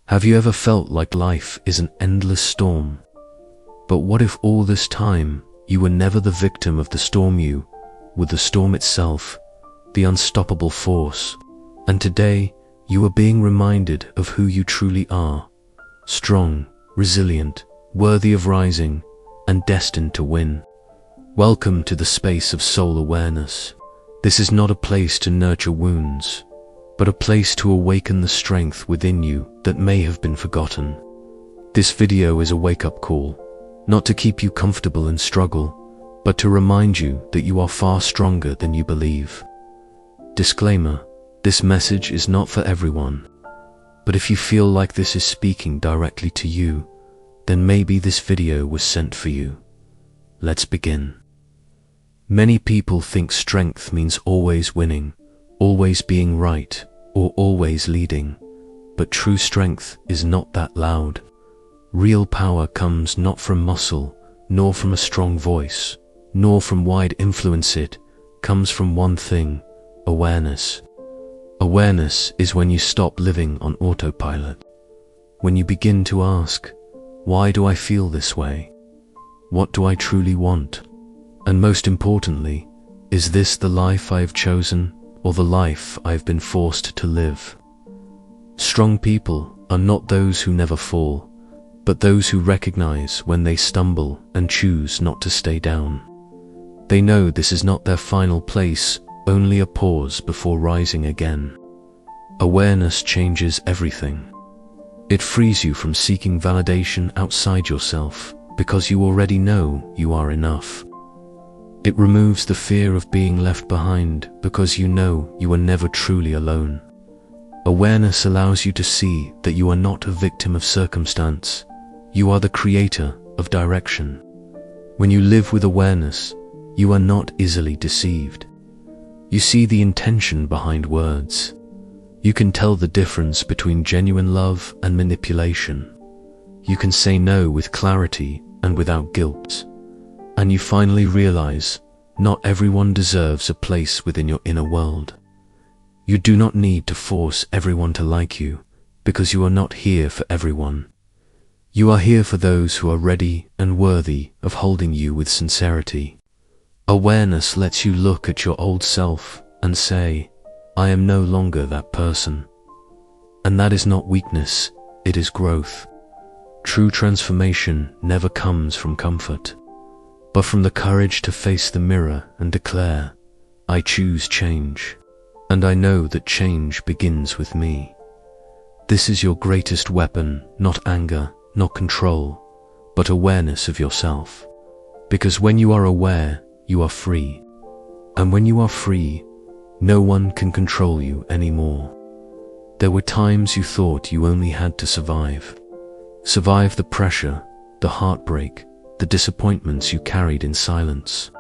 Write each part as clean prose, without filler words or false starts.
Have you ever felt like life is an endless storm? But what if all this time you were never the victim of the storm, you were the storm itself, the unstoppable force, and today you are being reminded of who you truly are, strong, resilient, worthy of rising, and destined to win. Welcome to the space of soul awareness. This is not a place to nurture wounds, but a place to awaken the strength within you that may have been forgotten. This video is a wake-up call, not to keep you comfortable in struggle, but to remind you that you are far stronger than you believe. Disclaimer: this message is not for everyone, but if you feel like this is speaking directly to you, then maybe this video was sent for you. Let's begin. Many people think strength means always winning, always being right, or always leading, but true strength is not that loud. Real power comes not from muscle, nor from a strong voice, nor from wide influence. It comes from one thing: awareness. Awareness is when you stop living on autopilot. When you begin to ask, why do I feel this way? What do I truly want? And most importantly, is this the life I have chosen, or the life I have been forced to live? Strong people are not those who never fall, but those who recognize when they stumble and choose not to stay down. They know this is not their final place, only a pause before rising again. Awareness changes everything. It frees you from seeking validation outside yourself, because you already know you are enough. It removes the fear of being left behind, because you know you are never truly alone. Awareness allows you to see that you are not a victim of circumstance. You are the creator of direction. When you live with awareness, you are not easily deceived. You see the intention behind words. You can tell the difference between genuine love and manipulation. You can say no with clarity and without guilt. And you finally realize, not everyone deserves a place within your inner world. You do not need to force everyone to like you, because you are not here for everyone. You are here for those who are ready and worthy of holding you with sincerity. Awareness lets you look at your old self and say, I am no longer that person. And that is not weakness, it is growth. True transformation never comes from comfort, but from the courage to face the mirror and declare, I choose change, and I know that change begins with me. This is your greatest weapon, not anger, not control, but awareness of yourself. Because when you are aware, you are free. And when you are free, no one can control you anymore. There were times you thought you only had to survive. Survive the pressure, the heartbreak, the disappointments you carried in silence.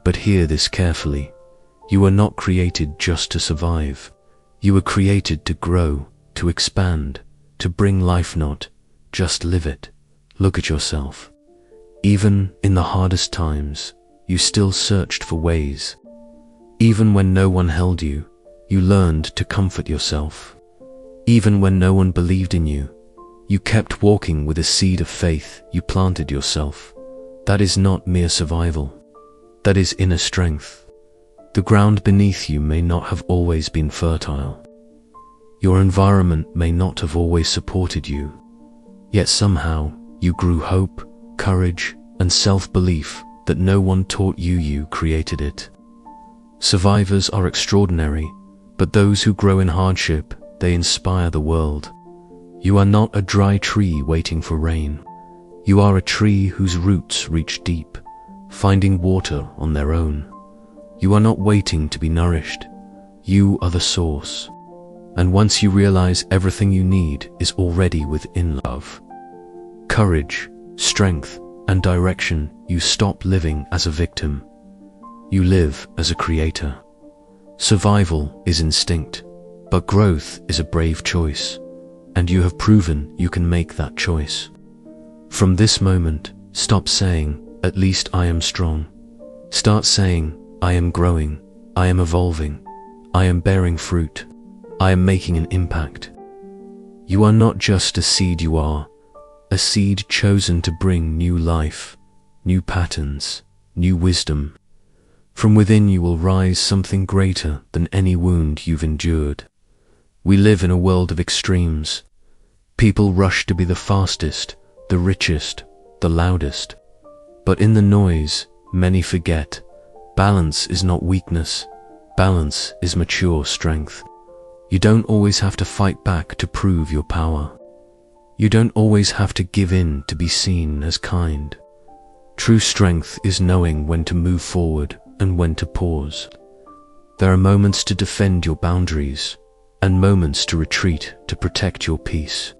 But hear this carefully. You were not created just to survive. You were created to grow, to expand, to bring life, not just live it. Look at yourself. Even in the hardest times, you still searched for ways. Even when no one held you, you learned to comfort yourself. Even when no one believed in you, you kept walking with a seed of faith you planted yourself. That is not mere survival. That is inner strength. The ground beneath you may not have always been fertile. Your environment may not have always supported you. Yet somehow you grew hope, courage, and self-belief that no one taught you. You created it. Survivors are extraordinary, but those who grow in hardship, they inspire the world. You are not a dry tree waiting for rain. You are a tree whose roots reach deep, finding water on their own. You are not waiting to be nourished. You are the source. And once you realize everything you need is already within love, courage, strength, and direction, you stop living as a victim. You live as a creator. Survival is instinct, but growth is a brave choice, and you have proven you can make that choice. From this moment, stop saying, at least I am strong. Start saying, I am growing, I am evolving, I am bearing fruit, I am making an impact. You are not just a seed, you are a seed chosen to bring new life, new patterns, new wisdom. From within you will rise something greater than any wound you've endured. We live in a world of extremes. People rush to be the fastest, the richest, the loudest. But in the noise, many forget, balance is not weakness, balance is mature strength. You don't always have to fight back to prove your power. You don't always have to give in to be seen as kind. True strength is knowing when to move forward and when to pause. There are moments to defend your boundaries and moments to retreat to protect your peace.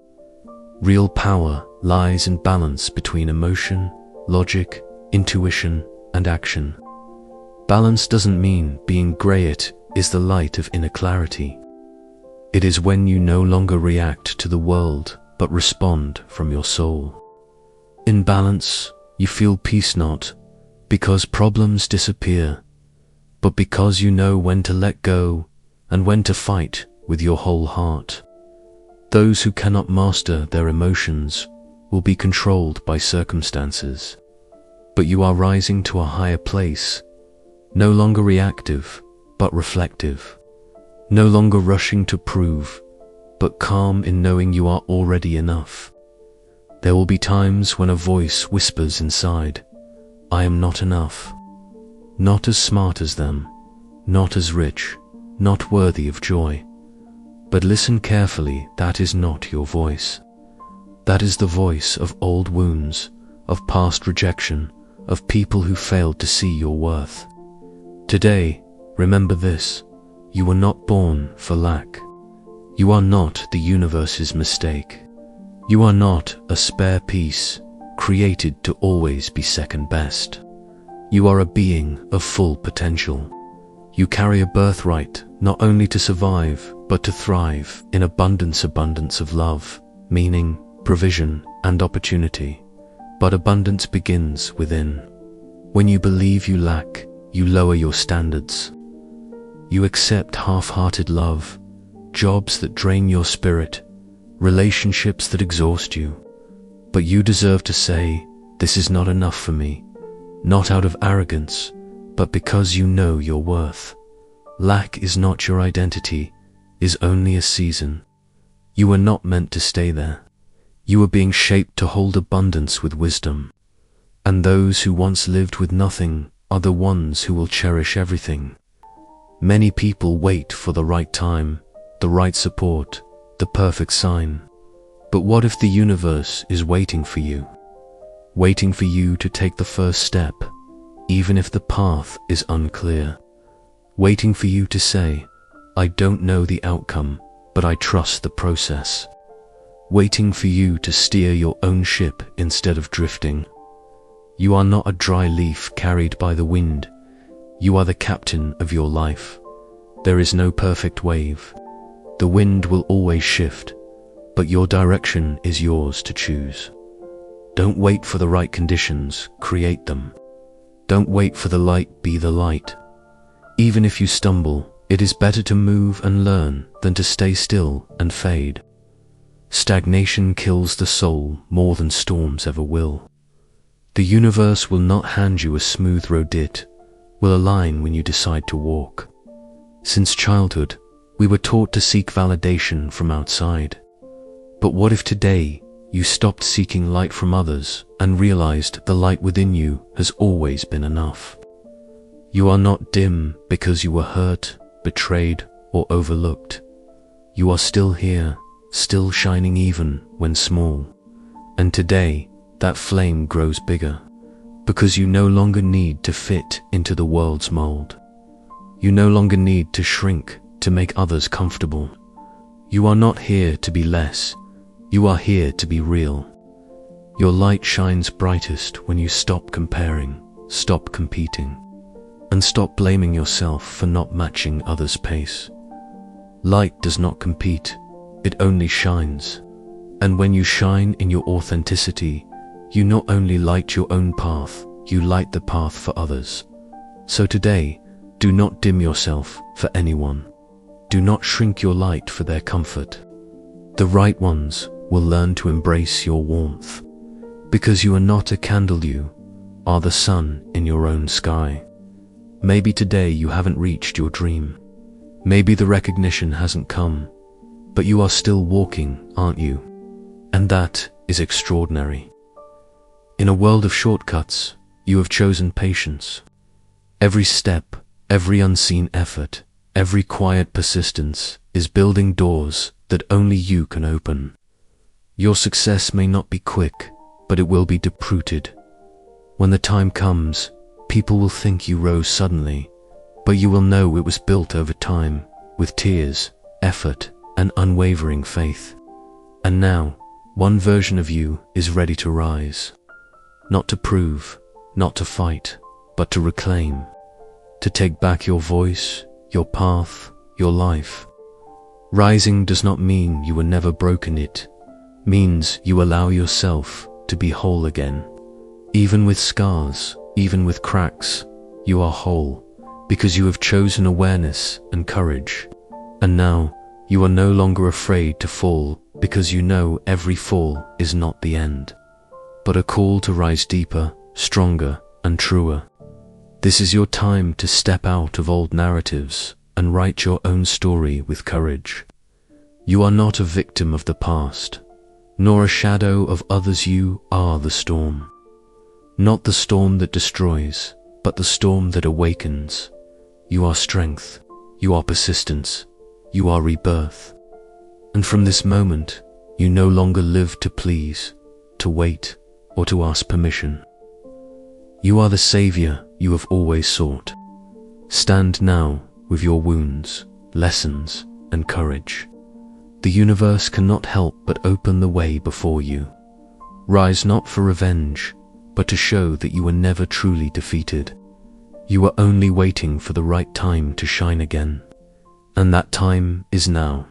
Real power lies in balance between emotion, logic, intuition, and action. Balance doesn't mean being gray. It is the light of inner clarity. It is when you no longer react to the world but respond from your soul. In balance, you feel peace not because problems disappear, but because you know when to let go and when to fight with your whole heart. Those who cannot master their emotions will be controlled by circumstances. But you are rising to a higher place, no longer reactive, but reflective. No longer rushing to prove, but calm in knowing you are already enough. There will be times when a voice whispers inside, I am not enough. Not as smart as them, not as rich, not worthy of joy. But listen carefully, that is not your voice. That is the voice of old wounds, of past rejection, of people who failed to see your worth. Today, remember this, you were not born for lack. You are not the universe's mistake. You are not a spare piece, created to always be second best. You are a being of full potential. You carry a birthright not only to survive, but to thrive in abundance of love, meaning, provision, and opportunity. But abundance begins within. When you believe you lack, you lower your standards. You accept half-hearted love, jobs that drain your spirit, relationships that exhaust you. But you deserve to say, this is not enough for me, not out of arrogance, but because you know your worth. Lack is not your identity, is only a season. You were not meant to stay there. You were being shaped to hold abundance with wisdom. And those who once lived with nothing are the ones who will cherish everything. Many people wait for the right time, the right support, the perfect sign. But what if the universe is waiting for you? Waiting for you to take the first step, even if the path is unclear. Waiting for you to say, I don't know the outcome, but I trust the process. Waiting for you to steer your own ship instead of drifting. You are not a dry leaf carried by the wind. You are the captain of your life. There is no perfect wave. The wind will always shift, but your direction is yours to choose. Don't wait for the right conditions, create them. Don't wait for the light, be the light. Even if you stumble, it is better to move and learn than to stay still and fade. Stagnation kills the soul more than storms ever will. The universe will not hand you a smooth road, it will align when you decide to walk. Since childhood, we were taught to seek validation from outside. But what if today you stopped seeking light from others and realized the light within you has always been enough? You are not dim because you were hurt, betrayed, or overlooked. You are still here, still shining even when small. And today, that flame grows bigger, because you no longer need to fit into the world's mold. You no longer need to shrink to make others comfortable. You are not here to be less, you are here to be real. Your light shines brightest when you stop comparing, stop competing, and stop blaming yourself for not matching others' pace. Light does not compete, it only shines. And when you shine in your authenticity, you not only light your own path, you light the path for others. So today, do not dim yourself for anyone. Do not shrink your light for their comfort. The right ones will learn to embrace your warmth, because you are not a candle, you are the sun in your own sky. Maybe today you haven't reached your dream. Maybe the recognition hasn't come, but you are still walking, aren't you? And that is extraordinary. In a world of shortcuts, you have chosen patience. Every step, every unseen effort, every quiet persistence is building doors that only you can open. Your success may not be quick, but it will be deep-rooted. When the time comes, people will think you rose suddenly, but you will know it was built over time, with tears, effort, and unwavering faith. And now, one version of you is ready to rise. Not to prove, not to fight, but to reclaim. To take back your voice, your path, your life. Rising does not mean you were never broken, it means you allow yourself to be whole again. Even with scars, even with cracks, you are whole, because you have chosen awareness and courage. And now, you are no longer afraid to fall, because you know every fall is not the end, but a call to rise deeper, stronger, and truer. This is your time to step out of old narratives and write your own story with courage. You are not a victim of the past, nor a shadow of others. You are the storm. Not the storm that destroys, but the storm that awakens. You are strength, you are persistence, you are rebirth. And from this moment, you no longer live to please, to wait, or to ask permission. You are the savior you have always sought. Stand now with your wounds, lessons, and courage. The universe cannot help but open the way before you. Rise not for revenge, but to show that you were never truly defeated. You are only waiting for the right time to shine again. And that time is now.